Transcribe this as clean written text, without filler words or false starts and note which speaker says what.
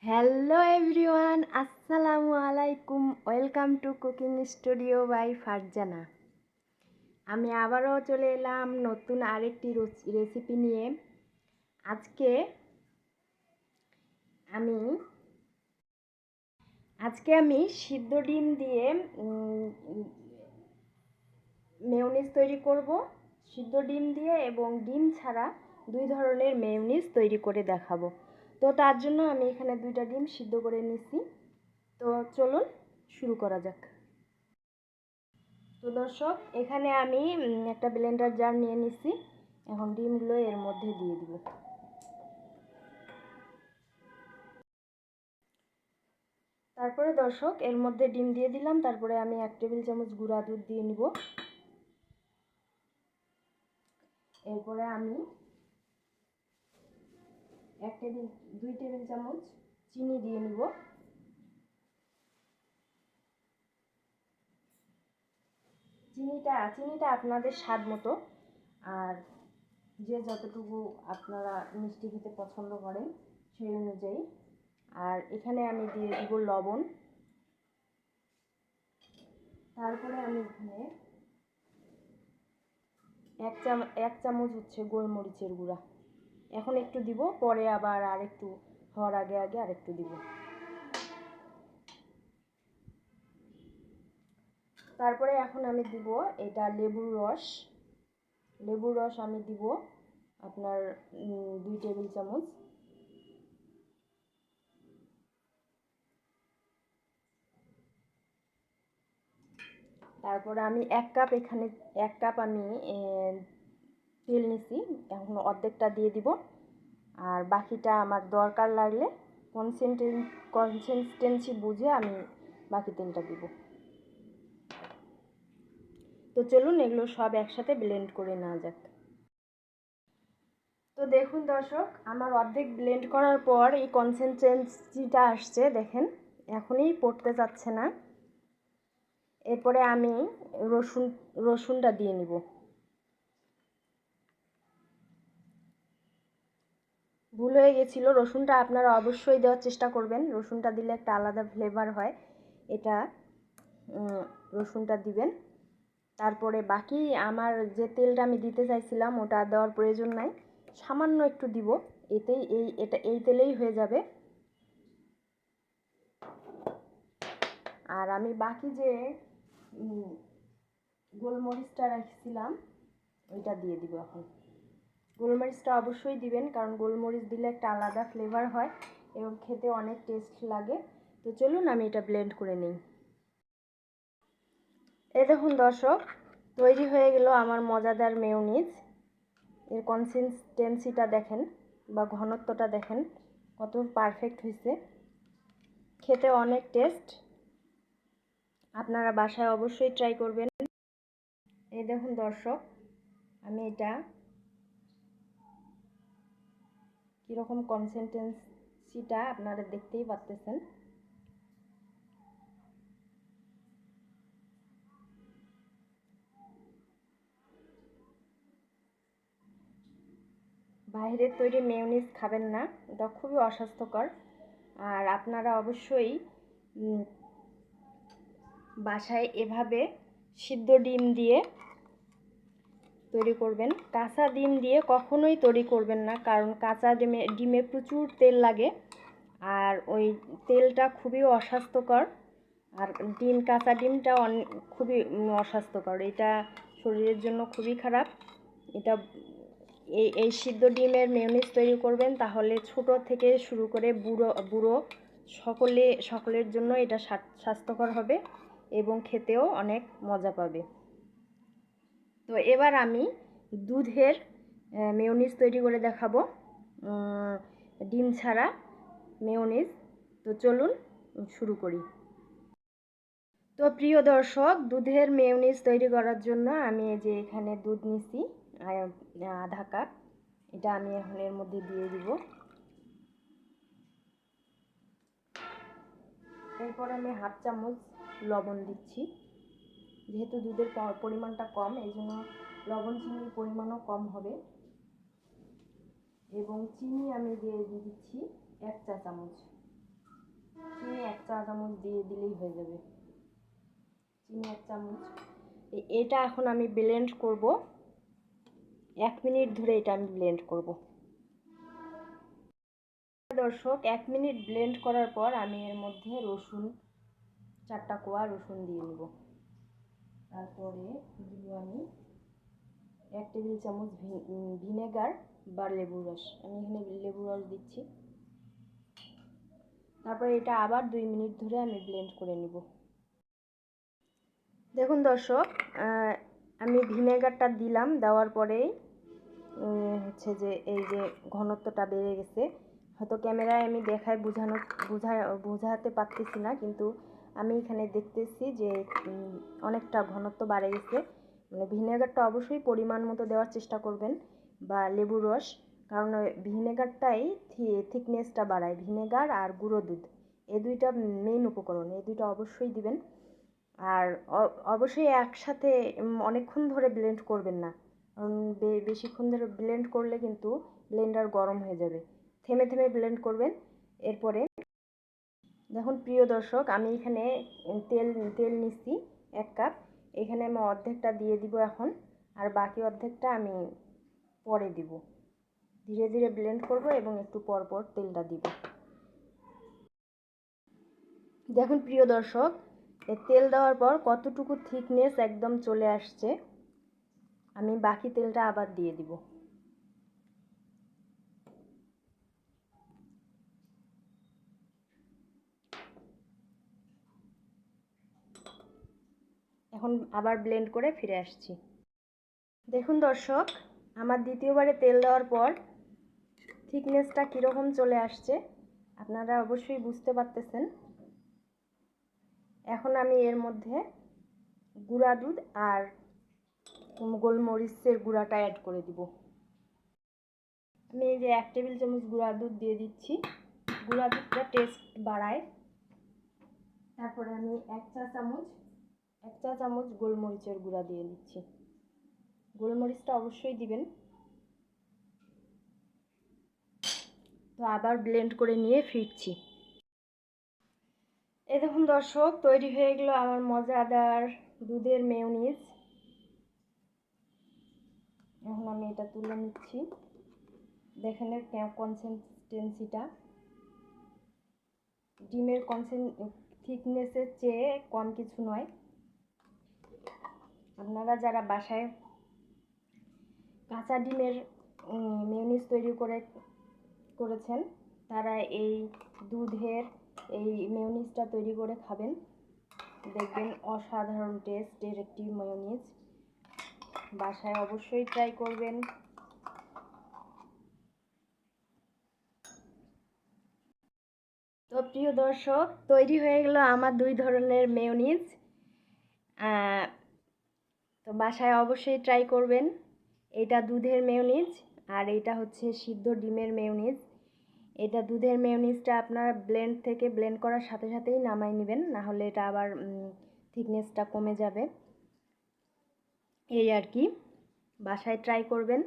Speaker 1: Hello everyone, আসসালামু আলাইকুম। Welcome to cooking studio by Farzana. আমি আবারও চলে এলাম নতুন আরেকটি রেসিপি নিয়ে। আজকে আমি সিদ্ধ ডিম দিয়ে মেয়োনিজ তৈরি করব। সিদ্ধ ডিম দিয়ে এবং ডিম ছাড়া দুই ধরনের মেয়োনিজ তৈরি করে দেখাবো। তো তার জন্য আমি এখানে 2টা ডিম সিদ্ধ করে নিছি। তো চলুন শুরু করা যাক। তো দর্শক, এখানে আমি একটা ব্লেন্ডার জার নিয়ে নিছি। এখন ডিমগুলো এর মধ্যে দিয়ে দিব। তারপরে দর্শক, এর মধ্যে ডিম দিয়ে দিলাম। তারপরে আমি 1 টেবিল চামচ গুঁড়া দুধ দিয়ে নিব। এরপরে আমি 2 টেবিল চামচ চিনি দিয়ে নিব। চিনিটা আপনাদের স্বাদ মতো, আর যে যতটুকু আপনারা মিষ্টি খেতে পছন্দ করেন সেই অনুযায়ী। আর এখানে আমি দিয়ে দিব লবণ। তারপরে আমি এখানে 1 চামচ হচ্ছে গোলমরিচের গুঁড়া। এখন একটু দিব, পরে আবার আরেকটু হওয়ার আগে আরেকটু দিব। তারপরে এখন আমি দিব এটা লেবুর রস আমি দিব আপনার 2 টেবিল চামচ। তারপরে আমি 1 কাপ আমি তেল নিছি। এখন অর্ধেকটা দিয়ে দিব, আর বাকিটা আমার দরকার লাগলে কনসিস্টেন্সি বুঝে আমি বাকি তেলটা দিব। তো চলুন এগুলো সব একসাথে ব্লেন্ড করে নেওয়া যাক। তো দেখুন দর্শক, আমার অর্ধেক ব্লেন্ড করার পর এই কনসিস্টেন্সিটা আসছে, দেখেন এখনই পড়তে যাচ্ছে না। এরপরে আমি রসুনটা দিয়ে নিব। ভুল হয়ে গেছিল, রসুনটা আপনারা অবশ্যই দেওয়ার চেষ্টা করবেন। রসুনটা দিলে একটা আলাদা ফ্লেভার হয়, এটা রসুনটা দিবেন। তারপরে বাকি আমার যে তেলটা আমি দিতে চাইছিলাম ওটা দেওয়ার প্রয়োজন নাই, সামান্য একটু দিব। এই তেলেই হয়ে যাবে। আর আমি বাকি যে গোলমরিচটা রাখছিলাম ওইটা দিয়ে দিব এখন। গোলমরিচটা অবশ্যই দিবেন, কারণ গোলমরিচ দিলে একটা আলাদা ফ্লেভার হয় এবং খেতে অনেক টেস্ট লাগে। তো চলুন আমি এটা ব্লেন্ড করে নিই। এই দেখুন দর্শক, তৈরি হয়ে গেল আমার মজাদার মেয়োনিজ। এর কনসিস্টেন্সিটা দেখেন বা ঘনত্বটা দেখেন কত পারফেক্ট হয়েছে, খেতে অনেক টেস্ট। আপনারা বাসায় অবশ্যই ট্রাই করবেন। এই দেখুন দর্শক, আমি এটা কীরকম কনসিস্টেন্সিটা আপনারা দেখতেই পাচ্ছেন। বাইরের তৈরি মেয়োনিজ খাবেন না, এটা খুবই অস্বাস্থ্যকর। আর আপনারা অবশ্যই বাসায় এভাবে সিদ্ধ ডিম দিয়ে তৈরি করবেন। কাঁচা ডিম দিয়ে কখনোই তৈরি করবেন না, কারণ কাঁচা ডিমে প্রচুর তেল লাগে, আর ওই তেলটা খুবই অস্বাস্থ্যকর। আর কাঁচা ডিমটা খুবই অস্বাস্থ্যকর, এটা শরীরের জন্য খুবই খারাপ। এটা এই সিদ্ধ ডিমের মেয়োনিজ তৈরি করবেন, তাহলে ছোট থেকে শুরু করে বুড়ো সকলের জন্য এটা স্বাস্থ্যকর হবে এবং খেতেও অনেক মজা পাবে। তো এবার আমি দুধের মেয়োনিজ তৈরি করে দেখাবো, ডিম ছাড়া মেয়োনিজ। তো চলুন শুরু করি। তো প্রিয় দর্শক, দুধের মেয়োনিজ তৈরি করার জন্য আমি এই যে এখানে দুধ নিছি 1/2 কাপ। এটা আমি এখন এর মধ্যে দিয়ে দিব। এরপর আমি 1/2 চামচ লবণ দিচ্ছি। যেহেতু দুধের পরিমাণটা কম, এই জন্য লবণ চিনির পরিমাণও কম হবে। এবং চিনি আমি দিয়ে দিচ্ছি 1 চা চামচ। চিনি 1 চা চামচ দিয়ে দিলেই হয়ে যাবে। চিনি 1 চামচ। এটা এখন আমি ব্লেন্ড করব। 1 মিনিট ধরে এটা আমি ব্লেন্ড করব। দর্শক 1 মিনিট ব্লেন্ড করার পর আমি এর মধ্যে রসুন 4টা কোয়া রসুন দিয়ে নেব। তারপরে দিব আমি 1 টেবিল চামচ ভিনেগার বা লেবুর রস। আমি এখানে লেবুর রস দিচ্ছি। তারপরে এটা আবার 2 মিনিট ধরে আমি ব্লেন্ড করে নেব। দেখুন দর্শক, আমি ভিনেগারটা দিলাম, দেওয়ার পরেই হচ্ছে যে এই যে ঘনত্বটা বেড়ে গেছে। হয়তো ক্যামেরায় আমি দেখায় বোঝাতে পারতেছি না, কিন্তু আমি এখানে দেখতেছি যে অনেকটা ঘনত্ব বাড়ে গেছে। মানে ভিনেগারটা অবশ্যই পরিমাণ মতো দেওয়ার চেষ্টা করবেন, বা লেবুর রস, কারণ ভিনেগারটাই থিকনেসটা বাড়ায়। ভিনেগার আর গুঁড়ো দুধ, এই দুইটা মেইন উপকরণ, এই দুইটা অবশ্যই দিবেন। আর অবশ্যই একসাথে অনেকক্ষণ ধরে ব্লেন্ড করবেন না, কারণ বেশিক্ষণ ধরে ব্লেন্ড করলে কিন্তু ব্লেন্ডার গরম হয়ে যাবে। থেমে থেমে ব্লেন্ড করবেন। এরপরে দেখুন প্রিয় দর্শক, আমি এখানে তেল নিচ্ছি 1 কাপ। এখানে আমি অর্ধেকটা দিয়ে দিব এখন, আর বাকি অর্ধেকটা আমি পরে দিব। ধীরে ধীরে ব্লেন্ড করব এবং একটু পর পর তেলটা দিব। দেখুন প্রিয় দর্শক, তেল দেওয়ার পর কতটুকু থিকনেস একদম চলে আসছে। আমি বাকি তেলটা আবার দিয়ে দিব। এখন আবার ব্লেন্ড করে ফিরে আসছি। দেখুন দর্শক, আমার দ্বিতীয়বারে তেল দেওয়ার পর থিকনেসটা কীরকম চলে আসছে আপনারা অবশ্যই বুঝতে পারতেছেন। এখন আমি এর মধ্যে গুঁড়া দুধ আর গোলমরিচের গুঁড়াটা অ্যাড করে দিব। আমি এই যে 1 টেবিল চামচ গুঁড়া দুধ দিয়ে দিচ্ছি। গুঁড়া দুধটা টেস্ট বাড়ায়। তারপরে আমি 1 চা চামচ গোলমরিচের গুঁড়া দিয়ে দিচ্ছি। গোলমরিচটা অবশ্যই দিবেন। তো আবার ব্লেন্ড করে নিয়ে ফিরছি। এই দেখুন দর্শক, তৈরি হয়ে গেল আমার মজাদার দুধের মেয়োনিজ। এখন আমি এটা তুলে নিচ্ছি। দেখেন এর কনসিস্টেন্সিটা ডিমের থিকনেসের চেয়ে কম কিছু নয়। আপনারা যারা বাসায় কাঁচা ডিমের মেয়োনিজ তৈরি করেছেন, তারা এই দুধের এই মেয়োনিজটা তৈরি করে খাবেন, দেখবেন অসাধারণ টেস্টের একটি মেয়োনিজ। বাসায় অবশ্যই ট্রাই করবেন। তো প্রিয় দর্শক, তৈরি হয়ে গেল আমার 2 ধরনের মেয়োনিজ। তো বাসায় অবশ্যই ট্রাই করবেন। এটা দুধের মেয়োনিজ, আর এটা হচ্ছে সিদ্ধ ডিমের মেয়োনিজ। এটা দুধের মেয়োনিজটা আপনারা ব্লেন্ড করার সাথে সাথেই নামাই নেবেন, না হলে এটা আবার থিকনেসটা কমে যাবে। এই আর কি, বাসায় ট্রাই করবেন।